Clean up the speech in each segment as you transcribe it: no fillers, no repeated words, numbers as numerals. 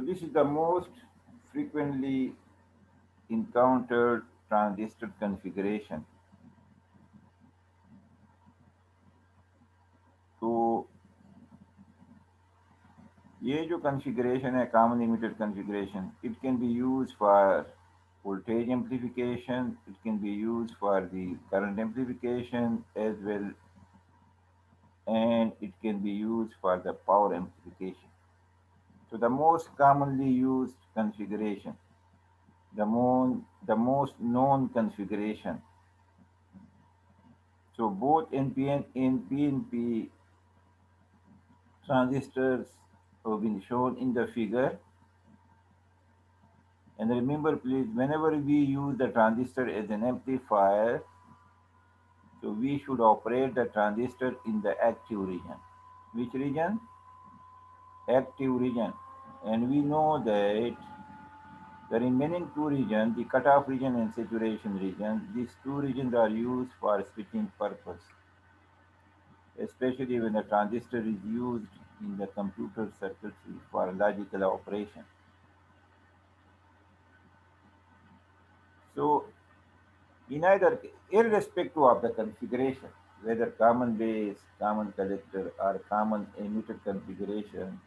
this is the most frequently encountered transistor configuration. तो ये जो configuration है common emitter configuration, it can be used for voltage amplification, it can be used for the current amplification as well, and it can be used for the power amplification. So the most commonly used configuration, the most known configuration. So both NPN and PNP transistors have been shown in the figure. And remember please, whenever we use the transistor as an amplifier, so we should operate the transistor in the active region. Which region? Active region. And we know that the remaining two regions, the cutoff region and saturation region, these two regions are used for switching purpose, especially when the transistor is used in the computer circuitry for logical operation. So in either, irrespective of the configuration, whether common base, common collector, or common emitter configuration,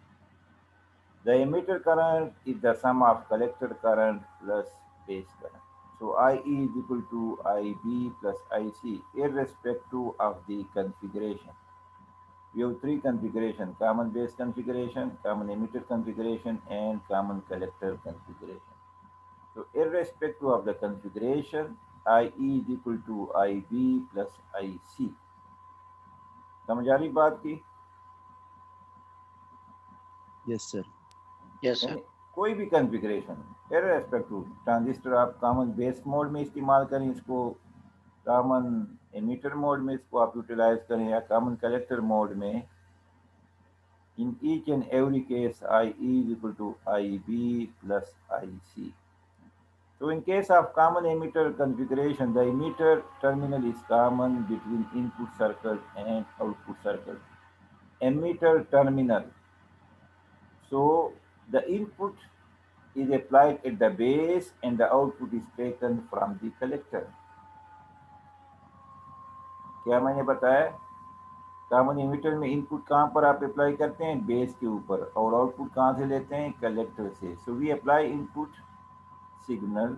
the emitter current is the sum of collector current plus base current. So IE is equal to IB plus IC, irrespective of the configuration. We have three configuration: common base configuration, common emitter configuration, and common collector configuration. So irrespective of the configuration, IE is equal to IB plus IC. समझ आ रही बात की? Yes, sir. Yes, sir. यानी कोई भी configuration, irrespective, transistor आप common base mode में इस्तेमाल करें इसको, कॉमन एमिटर मोड में इसको आप यूटिलाइज करें, या कॉमन कलेक्टर मोड में, in each and every case IE is equal to IB plus IC. So in case of common emitter configuration, the emitter terminal is common between input circuit and output circuit. Emitter terminal. So the input is applied at the base and the output is taken from the collector. क्या मैंने बताया? Common emitter में input कहाँ पर आप apply करते हैं? Base के ऊपर, और आउटपुट कहाँ से लेते हैं? कलेक्टर से. So we apply input signal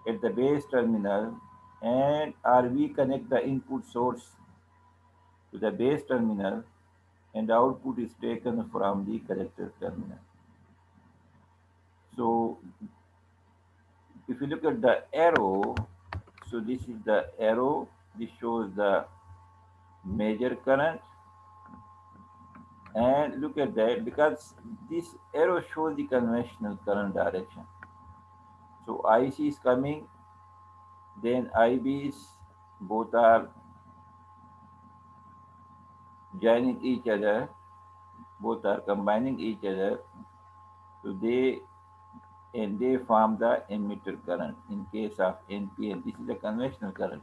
at the base terminal, and or we connect the input source to the base terminal, and the output is taken from the collector terminal. So if you look at the arrow, so this is the arrow, this shows the major current, and look at that, because this arrow shows the conventional current direction. So IC is coming, then IB is, both are joining each other, both are combining each other, so they form the emitter current. In case of NPN, this is the conventional current.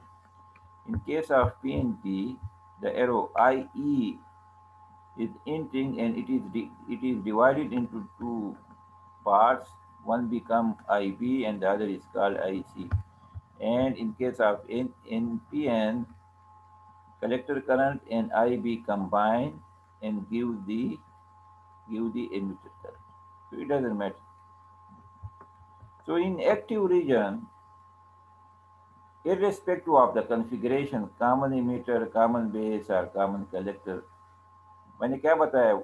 In case of PNP, the arrow IE is inting, and it is divided into two parts. One become IB and the other is called IC. And in case of NPN, collector current and IB combine and give the emitter current. So it doesn't matter. So in active region, irrespective of the configuration, common emitter, common base or common collector, मैंने क्या बताया?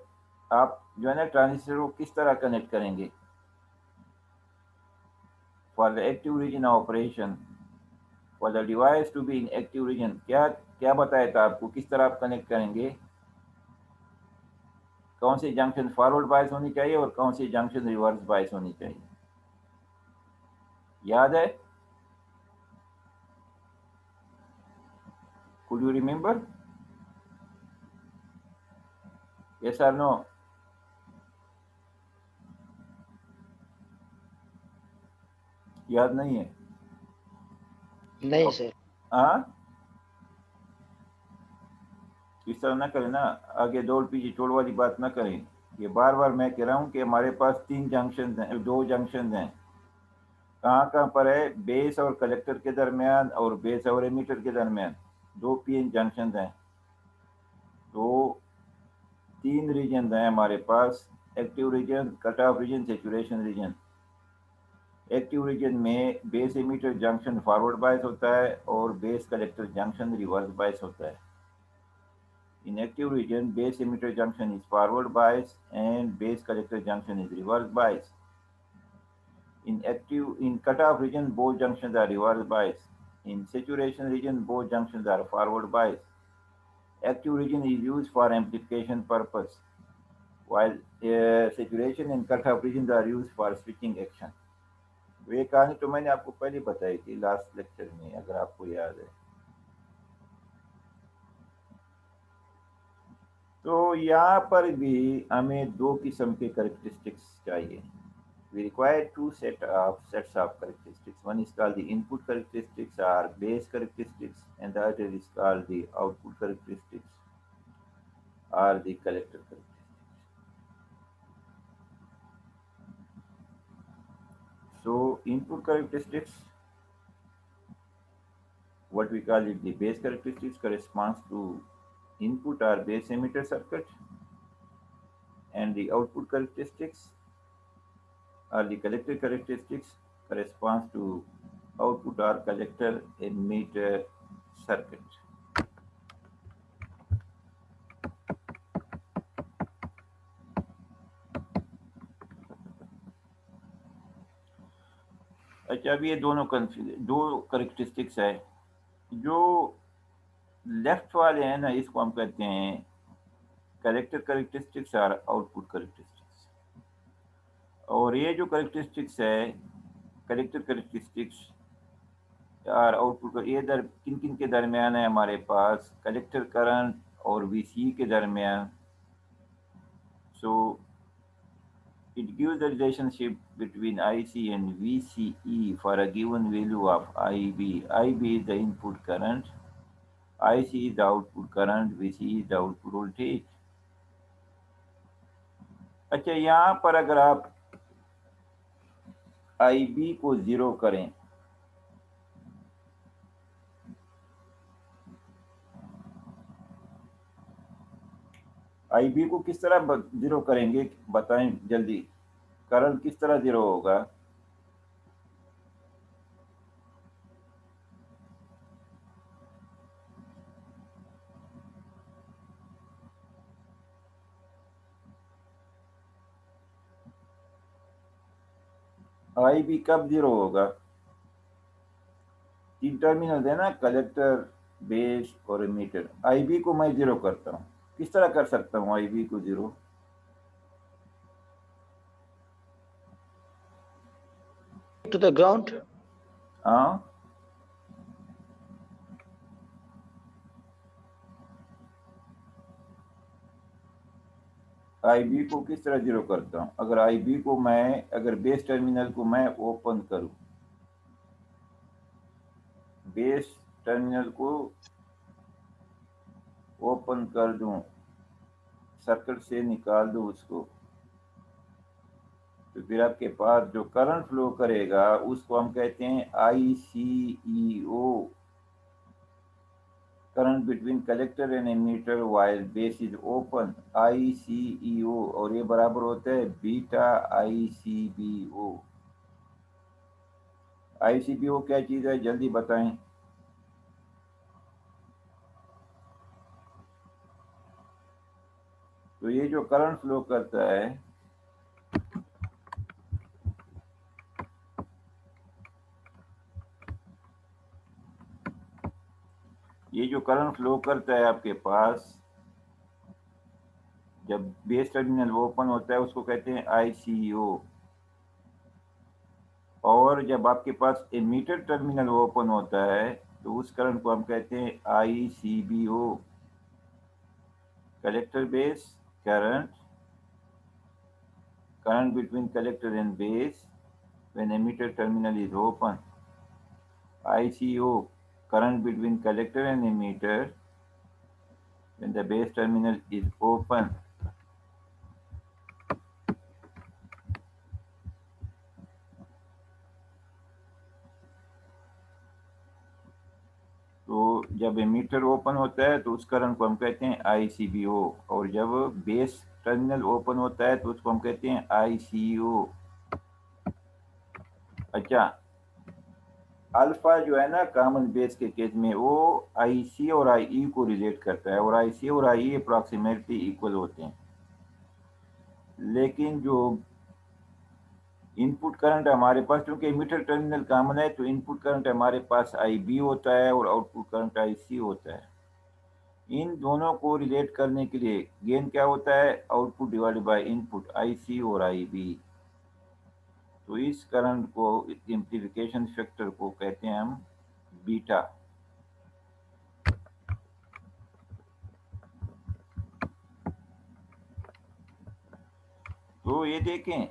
आप जो है ना transistor को किस तरह कनेक्ट करेंगे for the active region operation, for the device to be in active region? क्या क्या बताया था आपको, किस तरह आप कनेक्ट करेंगे? कौन सी जंक्शन फॉरवर्ड बायस होनी चाहिए और कौन सी जंक्शन रिवर्स बायस होनी चाहिए? याद है? Could you remember? Yes or no? याद नहीं है? नहीं सर. हाँ, इस तरह ना करें ना, आगे दौड़ पीछे छोड़ वाली बात ना करें. ये बार बार मैं कह रहा हूँ कि हमारे पास 3 जंक्शन हैं, 2 जंक्शन हैं। कहाँ कहाँ पर है? बेस और कलेक्टर के दरमियान और बेस और एमीटर के दरमियान 2 पीएन जंक्शन हैं। तो 3 रीजन हैं हमारे पास, active region, cut off region, saturation region. Active region में base emitter junction forward bias होता है और base collector junction reverse bias होता है। In active region, base emitter junction is forward bias and base collector junction is reverse bias. In cutoff region, both junctions are reverse bias. In saturation region, both junctions are forward bias. Active region is used for amplification purpose, while saturation and cutoff regions are used for switching action. ये कहानी तो मैंने आपको पहले बताई थी last lecture में, अगर आपको याद है। तो यहाँ पर भी हमें 2 किस्म के कैरेक्टरिस्टिक्स चाहिए। We require 2 sets of characteristics. One is called the input characteristics or base characteristics, and the other is called the output characteristics or the collector characteristics. So input characteristics, what we call it, the base characteristics, corresponds to input or base emitter circuit, and the output characteristics or the collector characteristics corresponds to output or collector emitter circuit. अच्छा, अब ये दो characteristics है। जो left वाले हैं ना, इसको हम कहते हैं करेक्टर करेक्टरिस्टिक्स और आउटपुट करेक्टरिस्टिक्स। और ये जो करेक्टरिस्टिक्स है, करेक्टर करेक्टरिस्टिक्स और आउटपुट, ये किन किन के दरमियान है? हमारे पास कलेक्टर करंट और वीसी के दरमियान। सो it gives the relationship between IC and VCE for a given value of IB. IB is the input current, IC is the output current, VC is the output voltage. अच्छा, यहाँ पर अगर आप IB को 0 करें, IB को किस तरह 0 करेंगे बताएं जल्दी। करंट किस तरह 0 होगा? IB कब 0 होगा? 3 टर्मिनल है ना, कलेक्टर, बेस और एमीटर। IB को मैं 0 करता हूँ, किस तरह कर सकता हूँ IB को 0? To the ground. हाँ, IB को किस तरह 0 करता हूँ? अगर IB को मैं, अगर बेस टर्मिनल को मैं ओपन करूँ, बेस टर्मिनल को ओपन कर दूं, सर्किट से निकाल दूं उसको, तो फिर आपके पास जो करंट फ्लो करेगा उसको हम कहते हैं ICEO, current between collector and emitter while base is open, ICEO। और ये बराबर होता है बीटा ICBO। ICBO क्या चीज़ है, जल्दी बताएं। तो ये जो करंट फ्लो करता है, ये जो करंट फ्लो करता है आपके पास, जब बेस टर्मिनल ओपन होता है उसको कहते हैं ICO। और जब आपके पास एमीटर टर्मिनल ओपन होता है तो उस करंट को हम कहते हैं ICBO, collector base current, current between collector and base when emitter terminal is open. ICO, current between collector and emitter when the base terminal is open. जब एमीटर ओपन होता है तो उस करंट को हम कहते हैं ICBO, और जब बेस टर्मिनल ओपन होता है तो उसको हम कहते हैं ICO। अच्छा, अल्फा जो है ना कॉमन बेस के केस में वो IC और IE को रिलेट करता है, और IC और IE अप्रॉक्सीमेटली इक्वल होते हैं। लेकिन जो इनपुट करंट हमारे पास, क्योंकि एमीटर टर्मिनल कॉमन है, तो इनपुट करंट हमारे पास IB होता है और आउटपुट करंट IC होता है। इन दोनों को रिलेट करने के लिए गेन क्या होता है, output divided by input IC और IB। तो इस करंट को, एम्प्लीफिकेशन फैक्टर को कहते हैं हम बीटा। तो ये देखें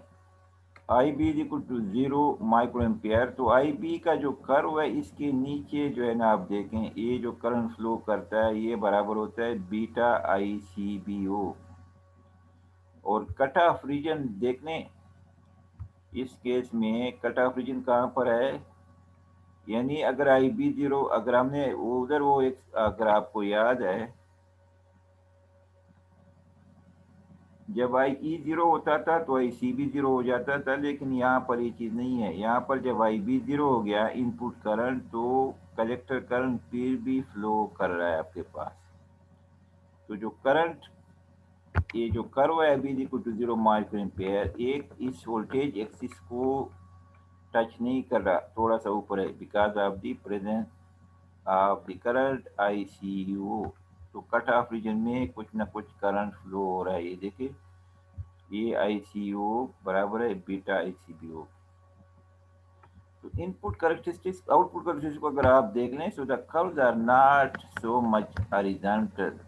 IB is equal to 0 micro ampere. तो IB का जो कर्व है इसके नीचे जो है ना, आप देखें ये जो करंट फ्लो करता है ये बराबर होता है बीटा ICBO। और कट ऑफ रीजन देखने, इस केस में कट ऑफ रीजन कहाँ पर है, यानी अगर IB 0, अगर हमने उधर वो एक, अगर आपको याद है जब IE 0 होता था तो ICB 0 हो जाता था, लेकिन यहाँ पर ये चीज़ नहीं है। यहाँ पर जब IB 0 हो गया इनपुट करंट, तो कलेक्टर करंट फिर भी फ्लो कर रहा है आपके पास। तो जो करंट, ये जो कर्व है IB equal to 0 micro ampere, एक इस वोल्टेज एक्सिस को टच नहीं कर रहा, थोड़ा सा ऊपर है, because of the presence of the current ICU। तो कट ऑफ रीजन में कुछ ना कुछ करंट फ्लो हो रहा है। ये देखिए, ये ICO बराबर है बीटा ICBO। तो इनपुट करेक्टरिस्टिक्स, आउटपुट करेक्टरिस्टिक्स को अगर आप देख लें, so the curves are not so much horizontal.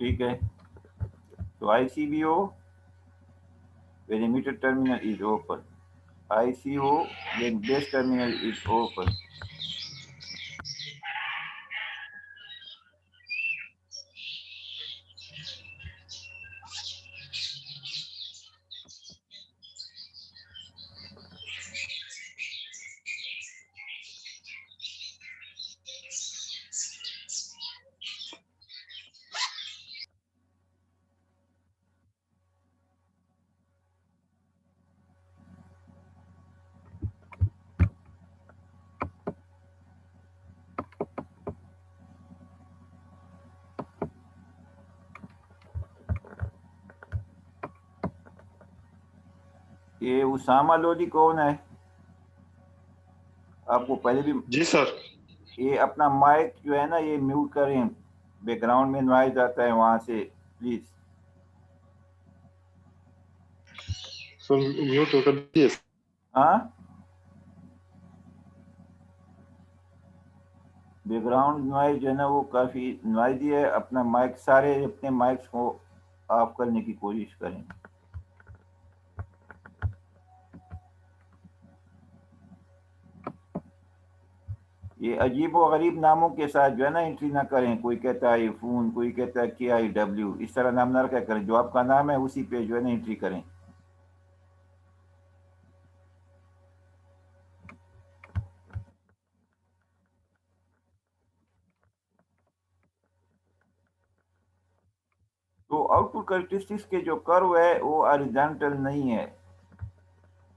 ठीक है, तो ICBO when emitter terminal is open, ICO when base terminal is open। ये उसामा लोधी कौन है, आपको पहले भी। जी सर। ये अपना माइक जो है ना ये म्यूट करें, बैकग्राउंड में नॉइज आता है वहां से, प्लीज। सर म्यूट होकर दिए। हाँ, बैकग्राउंड नॉइज जो है ना वो काफी नॉइजी है। अपना माइक, सारे अपने माइक्स को ऑफ करने की कोशिश करें। ये अजीब व गरीब नामों के साथ जो है ना एंट्री ना करें। कोई कहता है फोन, कोई कहता है KIW, इस तरह नाम ना रखा करें। जो आपका नाम है उसी पे जो है ना एंट्री करें। तो आउटपुट कैरेक्टरिस्टिक्स के जो कर्व है वो हॉरिजॉन्टल नहीं है,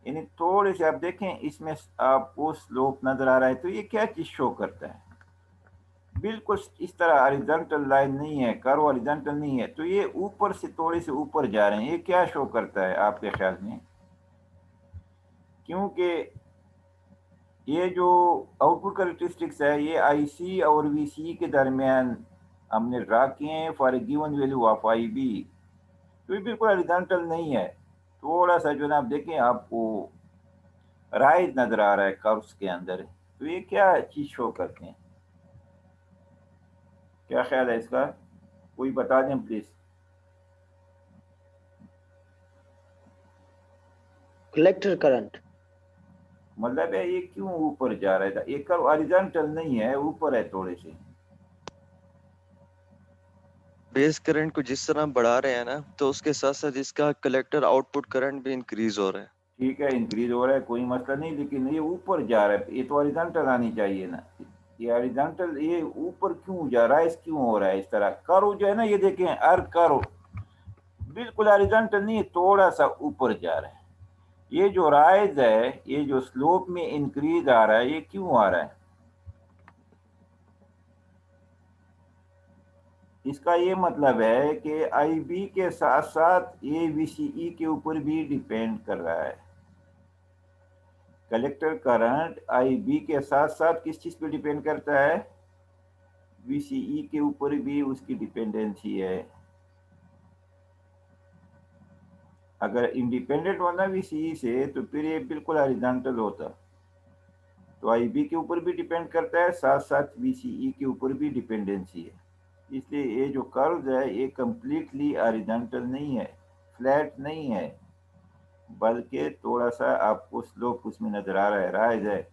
यानी थोड़े से आप देखें इसमें आपको स्लोप नजर आ रहा है। तो ये क्या चीज शो करता है, बिल्कुल इस तरह हॉरिजॉन्टल लाइन नहीं है, कर्व हॉरिजॉन्टल नहीं है। तो ये ऊपर से थोड़े से ऊपर जा रहे हैं, ये क्या शो करता है आपके ख्याल में? क्योंकि ये जो आउटपुट कैरेक्टरिस्टिक्स है ये IC और VC के दरमियान हमने ड्रा किए हैं for a given value of IB। तो ये बिल्कुल हॉरिजॉन्टल नहीं है। थोड़ा सा जो है ना आप देखें, आपको राइज नजर आ रहा है कर्व्स के अंदर। तो ये क्या चीज शो करते हैं, क्या ख्याल है इसका, कोई बता दें प्लीज। Collector current. मतलब है ये क्यों ऊपर जा रहा है, एक हॉरिजॉन्टल नहीं है, ऊपर है थोड़े से। बेस करंट को जिस तरह बढ़ा रहे हैं ना, तो उसके साथ साथ इसका कलेक्टर आउटपुट करंट भी इंक्रीज हो रहा है। ठीक है, इंक्रीज हो रहा है, कोई मसला नहीं, लेकिन ये ऊपर जा रहा है, ये तो हॉरिजॉन्टल आनी चाहिए ना। ये हॉरिजॉन्टल, ये ऊपर क्यों जा रहा है, इस क्यों हो रहा है इस तरह। कर्व जो है ना, ये देखें, हर कर्व बिल्कुल हॉरिजॉन्टल नहीं है, थोड़ा सा ऊपर जा रहा है। ये जो राइज है, ये जो स्लोप में इंक्रीज आ रहा है, ये क्यों आ रहा है। इसका ये मतलब है कि आई बी के साथ साथ ये वीसीई के ऊपर भी डिपेंड कर रहा है। कलेक्टर करंट आई बी के साथ साथ किस चीज पे डिपेंड करता है, वीसीई के ऊपर भी उसकी डिपेंडेंसी है। अगर इंडिपेंडेंट होना वीसीई से तो फिर ये बिल्कुल हॉरिजॉन्टल होता। तो आई बी के ऊपर भी डिपेंड करता है, साथ साथ वीसीई के ऊपर भी डिपेंडेंसी है। इसलिए ये जो कर्व है ये कंप्लीटली हॉरिजॉन्टल नहीं है, फ्लैट नहीं है, बल्कि थोड़ा सा आपको स्लोप उसमें नजर आ रहा है, राइज है।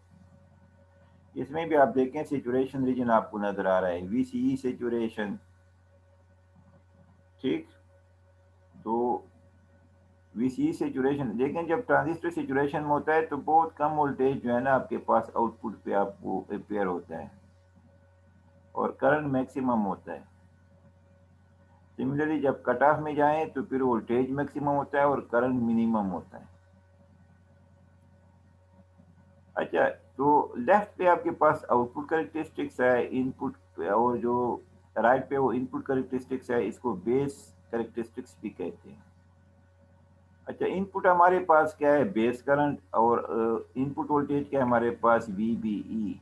इसमें भी आप देखें सेचुरेशन रीजन आपको नजर आ रहा है, वीसीई सेचुरेशन। ठीक, तो वीसीई सेचुरेशन, लेकिन जब ट्रांजिस्टर सेचुरेशन में होता है तो बहुत कम वोल्टेज जो है ना आपके पास आउटपुट पे आपको अपेयर होता है और करंट मैक्सिमम होता है। सिमिलरली जब कट ऑफ में जाएं तो फिर वोल्टेज मैक्सिमम होता है और करंट मिनिमम होता है। अच्छा, तो लेफ्ट पे आपके पास आउटपुट कैरेक्टरिस्टिक्स है, इनपुट, और जो राइट पे वो इनपुट कैरेक्टरिस्टिक्स है, इसको बेस कैरेक्टरिस्टिक्स भी कहते हैं। अच्छा, इनपुट हमारे पास क्या है, बेस करंट, और इनपुट वोल्टेज क्या है हमारे पास, VBE,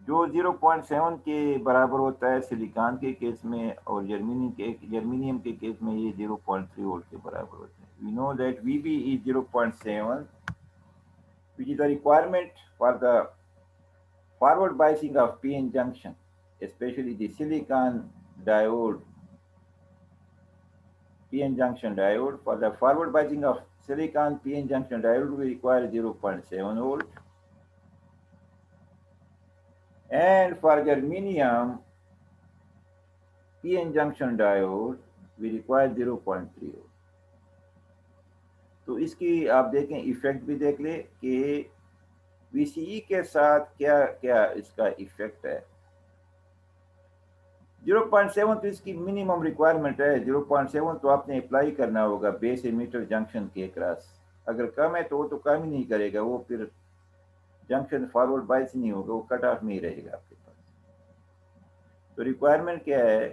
जो 0.7 के बराबर होता है सिलिकॉन के केस में, और जर्मेनियम के केस में ये 0.3 वोल्ट के बराबर होता है। We know that VBE is 0.7, which is the requirement for the forward biasing of PN junction, especially the silicon diode, PN junction diode. For the forward biasing of silicon PN junction diode, we require 0.7 volt. And for germanium PN junction diode, we require 0.3 volt. तो इसकी आप देखें, effect भी देख ले कि VCE के साथ क्या क्या इसका इफेक्ट है। 0.7 तो इसकी मिनिमम रिक्वायरमेंट है, 0.7 तो आपने अप्लाई करना होगा बेस एमिटर जंक्शन के क्रॉस। अगर कम है तो वो तो काम ही नहीं करेगा, वो फिर जंक्शन फॉरवर्ड बाइस नहीं होगा, वो कट ऑफ में ही रहेगा आपके पास। तो रिक्वायरमेंट क्या है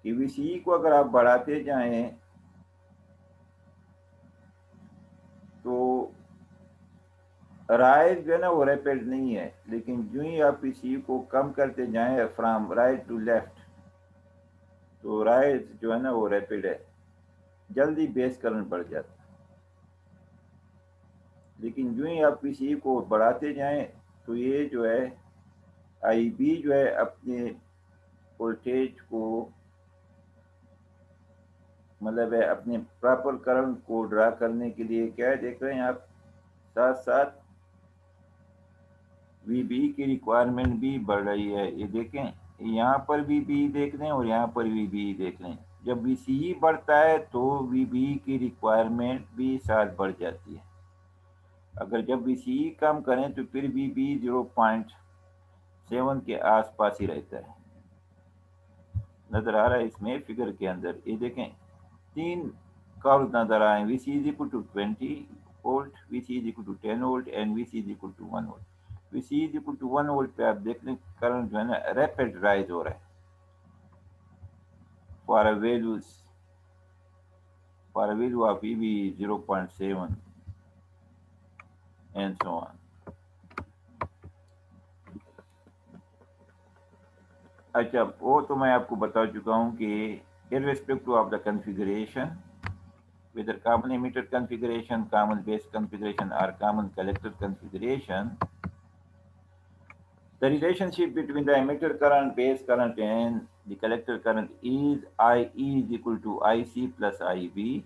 कि वीसीई को अगर आप बढ़ाते जाएं तो राइज जो है ना वो रैपिड नहीं है, लेकिन जो ही आप वीसीई को कम करते जाएं फ्रॉम राइट टू लेफ्ट, तो राइज जो है ना वो रैपिड है, जल्दी बेस करंट बढ़ जाता है। लेकिन जो ही आप वीसीई को बढ़ाते जाएं तो ये जो है आई बी जो है अपने वोल्टेज को, मतलब है अपने प्रॉपर करंट को ड्रा करने के लिए क्या है, देख रहे हैं आप, साथ साथ वीबी की रिक्वायरमेंट भी बढ़ रही है। ये देखें, यहाँ पर वीबी देख लें और यहाँ पर वीबी देख लें। जब वीसीई बढ़ता है तो वीबी की रिक्वायरमेंट भी साथ बढ़ जाती है। अगर जब वीसीई कम करें तो फिर वीबी 0.7 के आसपास ही रहता है। नजर आ रहा है इसमें फिगर के अंदर, ये देखें 3 कर्व नजर आए, VC is equal to 20 volt, VC is equal to 10 volt and VC is equal to 1 volt. VC is equal to 1 volt पे आप देख लें करंट जो है ना रैपिड राइज हो रहा है for a value of VB 0.7 and so on. अच्छा, वो तो मैं आपको बता चुका हूँ कि irrespective of the configuration, whether common emitter configuration, common base configuration, or common collector configuration, the relationship between the emitter current, base current, and the collector current is IE is equal to IC plus IB.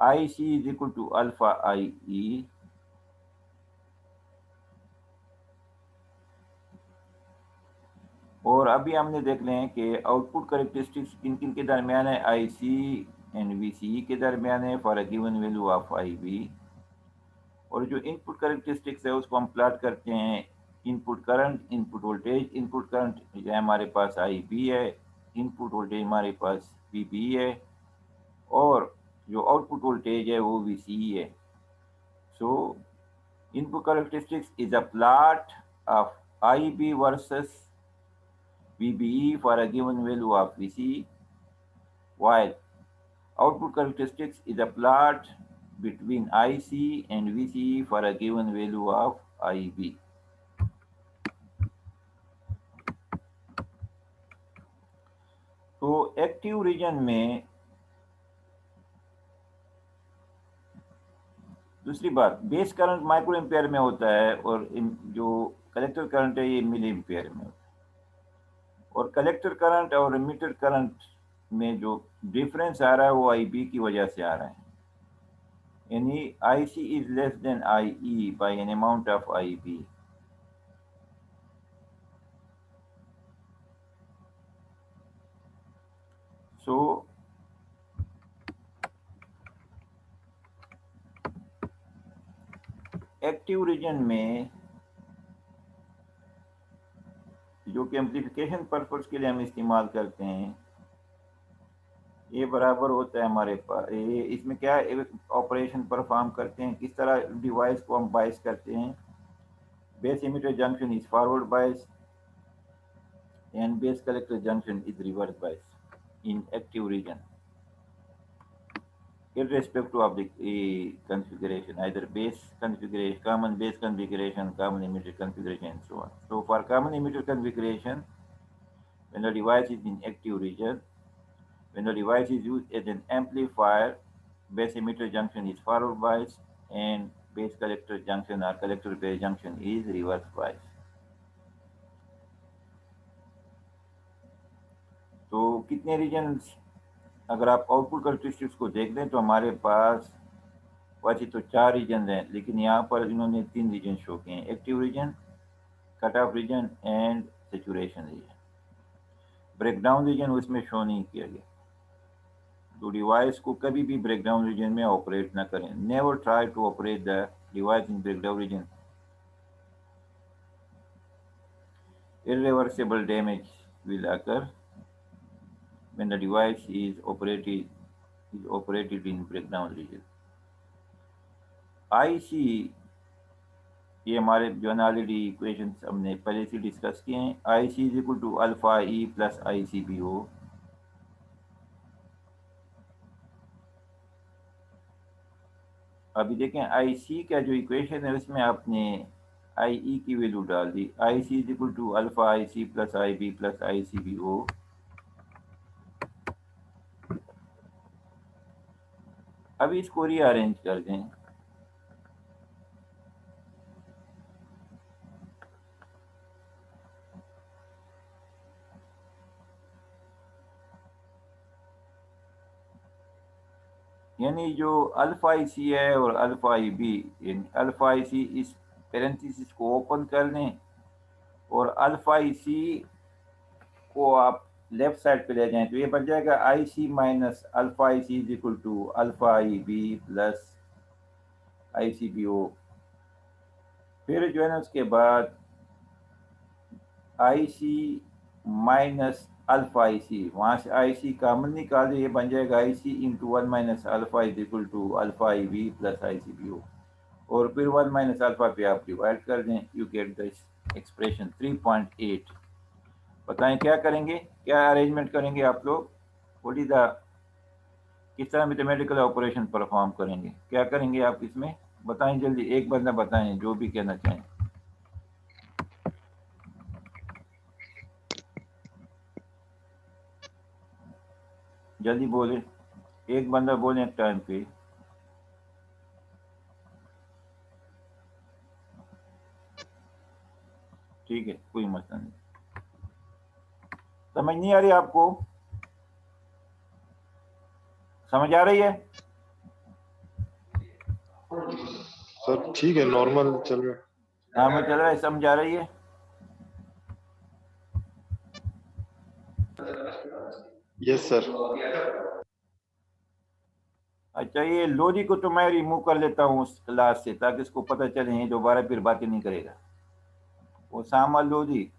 IC is equal to alpha IE और अभी हमने देख लें हैं कि output characteristics किन किन के दरमियान है, IC एंड VCE के दरमियान है for a given value of IB। और जो इनपुट करेक्टरिस्टिक्स है उसको हम प्लॉट करते हैं input current, input voltage. Input current जो है हमारे पास IB है, इनपुट वोल्टेज हमारे पास VB है और जो आउटपुट वोल्टेज है वो VCE है। सो input characteristics is a plot of IB versus VBE for a given value of VCE, while output characteristics is a plot between IC and VCE for a given value of IB. तो active region में दूसरी बात, base current micro ampere में होता है और जो collector current है ये मिली एम्पियर में होता है। और कलेक्टर करंट और एमिटर करंट में जो डिफरेंस आ रहा है वो IB की वजह से आ रहा है, यानी IC is less than IE by an amount of IB. So active region में जो कि एम्प्लीफिकेशन पर्पस के लिए हम इस्तेमाल करते हैं, ये बराबर होता है हमारे पास, ये इसमें क्या ऑपरेशन परफॉर्म करते हैं, किस तरह डिवाइस को हम बायस करते हैं। Base emitter junction is forward bias and base collector junction is reverse bias in active reason irrespective of the configuration, either base configuration, common base configuration, common emitter configuration, and so on. So for common emitter configuration, when the device is in active region, when the device is used as an amplifier, base emitter junction is forward bias and base collector junction or collector base junction is reverse bias. तो कितने regions, अगर आप output characteristics को देख लें तो हमारे पास वैसे तो 4 रीजन हैं, लेकिन यहाँ पर इन्होंने 3 रीजन शो किए हैं, active region, cut off region and saturation region. Breakdown region उसमें शो नहीं किया गया। तो डिवाइस को कभी भी ब्रेकडाउन रीजन में ऑपरेट ना करें, never try to operate the device in breakdown region. irreversible damage will occur when the device is operated in breakdown region. IC, ये हमारे जो ऑलरेडी इक्वेशन हमने पहले से डिस्कस किए हैं, IC is equal to alpha E plus ICBO। अभी देखें IC का जो इक्वेशन है उसमें आपने IE की वैल्यू डाल दी, IC is equal to alpha IC plus IB plus ICBO। अभी इसको रीअरेंज कर दें, यानी जो अल्फा IC है और अल्फा IB, यानी अल्फा IC इस पेरेंथेसिस को ओपन कर लें और अल्फा IC को आप लेफ्ट साइड पे ले जाएं तो ये बन जाएगा IC minus alpha IC is equal to alpha IB plus ICBO। फिर जो है ना उसके बाद IC माइनस अल्फा IC, वहाँ से IC कॉमन निकाले, ये बन जाएगा IC into 1 minus alpha is equal to alpha IB plus ICBO। और फिर 1 माइनस अल्फा पे आप डिवाइड कर दें, यू गेट दिस एक्सप्रेशन 3.8। बताएं क्या करेंगे, क्या अरेंजमेंट करेंगे आप लोग, व्हाट इज द, किस तरह मैथमेटिकल ऑपरेशन परफॉर्म करेंगे, क्या करेंगे आप इसमें, बताएं जल्दी, एक बंदा बताएं जो भी कहना चाहें, जल्दी बोले, एक बंदा बोले एक टाइम पे। ठीक है, कोई मसला नहीं। समझ नहीं आ रही आपको, समझ आ रही है? सर ठीक है, नॉर्मल चल रहा है। हाँ, मैं चल रहा है, समझ आ रही है? Yes sir. अच्छा, ये लोधी को तो मैं रिमूव कर लेता हूँ उस क्लास से, ताकि इसको पता चले ये दोबारा फिर बातें नहीं करेगा। वो सामा लोधी,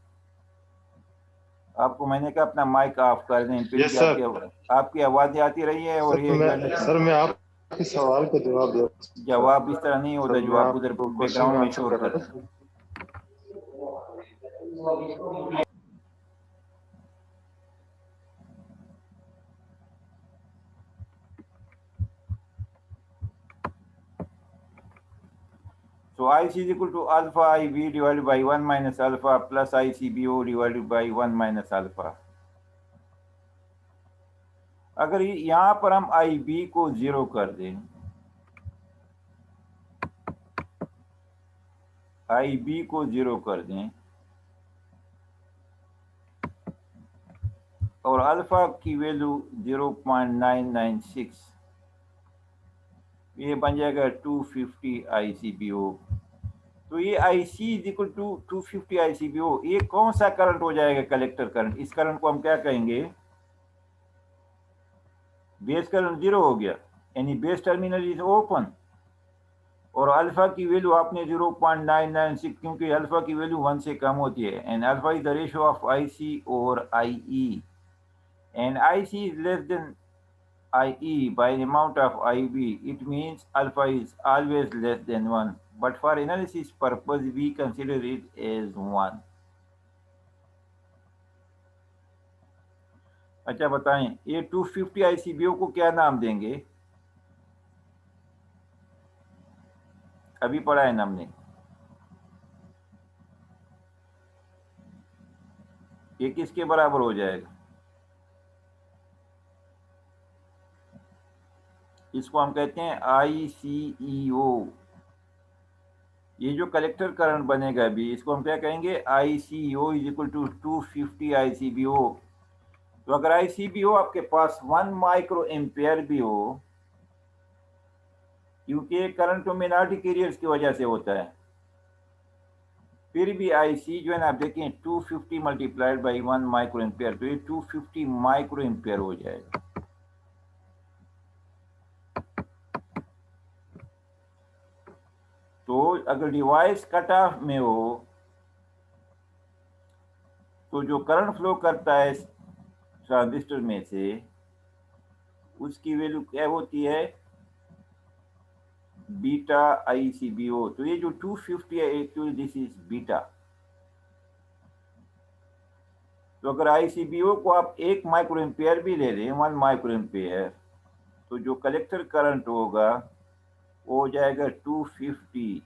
आपको मैंने कहा अपना माइक ऑफ कर दें, फिर यस भी सर। आपकी आवाजें आती रही है और ये सर मैं आपके सवाल का जवाब दे रहा हूँ। जवाब इस तरह नहीं होता सर जो मैं आप उधर आपको क्वेश्चन बैकग्राउंड का में आंसर शोर कर कर रहा रहे हैं। था। So IC is equal to alpha IB divided by 1 minus alpha plus ICBO divided by 1 minus alpha. अगर यहाँ पर हम IB को 0 कर दें, IB को 0 कर दें और अल्फा की वैल्यू 0.996, ये बन जाएगा 250 ICBO। तो ये IC is equal to 250 ICBO। ये कौन सा करंट हो जाएगा? Collector current. इस करंट को हम क्या कहेंगे? बेस करंट 0 हो गया, यानी बेस टर्मिनल इज ओपन। और अल्फा की वैल्यू आपने 0.996, क्योंकि अल्फा की वैल्यू 1 से कम होती है, and alpha is the ratio of IC और IE, and IC is less than IE by the amount of IB. It means alpha is always less than 1, but for analysis purpose we consider it as 1. अच्छा बताएं, ये 250 ICBO को क्या नाम देंगे? अभी पढ़ा है ना हमने। ये किसके बराबर हो जाएगा? इसको हम कहते हैं ICEO। ये जो कलेक्टर करंट बनेगा अभी, इसको हम क्या कहेंगे? ICO is equal to 250 ICBO। तो अगर ICBO आपके पास 1 माइक्रो एम्पेयर भी हो, क्योंकि करंट तो मिनार्टी कैरियर्स की वजह से होता है, फिर भी IC जो है ना, आप देखें 250 मल्टीप्लाइड बाई 1 माइक्रो एम्पेयर, तो ये 250 माइक्रो एम्पेयर हो जाएगा। तो अगर डिवाइस कट ऑफ में हो तो जो करंट फ्लो करता है ट्रांजिस्टर में से, उसकी वैल्यू क्या होती है? Beta ICBO। तो ये जो 250 है, एक्चुअली दिस इज बीटा। तो अगर ICBO को आप 1 माइक्रो एम्पेयर भी ले लें, 1 माइक्रो एम्पेयर, तो जो कलेक्टर करंट होगा वो हो जाएगा 250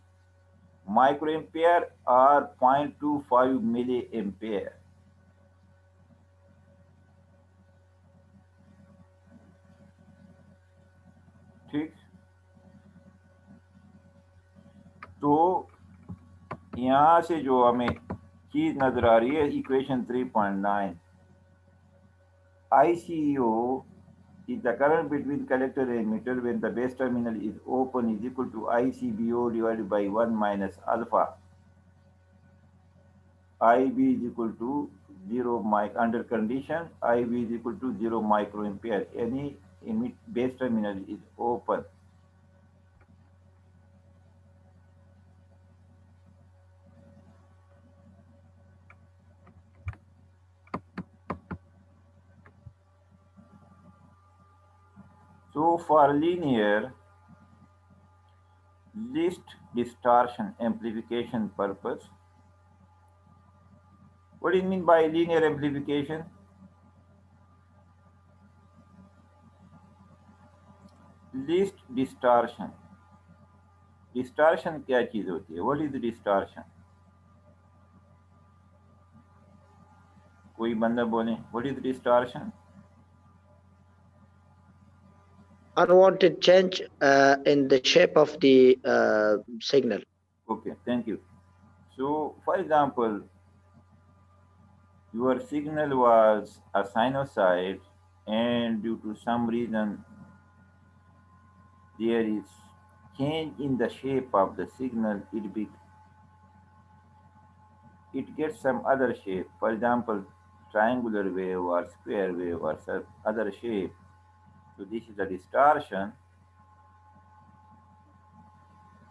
माइक्रो एम्पेयर और 0.25 मिली एम्पेयर। ठीक, तो यहां से जो हमें चीज नजर आ रही है, equation 3.9, ICO is the current between collector and emitter when the base terminal is open is equal to ICBO divided by 1 minus alpha. IB is equal to 0 under condition IB is equal to 0 microampere. Any base terminal is open. So for linear least distortion amplification purpose, what do you mean by linear amplification? Least distortion. Distortion क्या चीज होती है? What is distortion? कोई बंदा बोले, what is distortion? Unwanted change in the shape of the signal. Okay, thank you. So, for example, your signal was a sinusoid, and due to some reason there is change in the shape of the signal, it gets some other shape. For example, triangular wave or square wave or some other shape. So this is the distortion.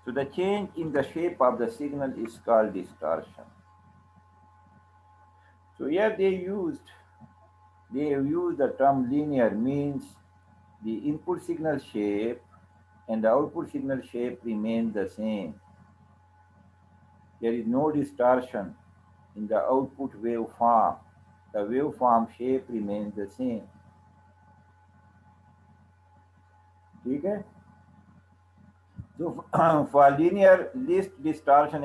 So the change in the shape of the signal is called distortion. So here they have used the term linear, means the input signal shape and the output signal shape remain the same. There is no distortion in the output waveform. The waveform shape remains the same. ठीक है? So for linear, least distortion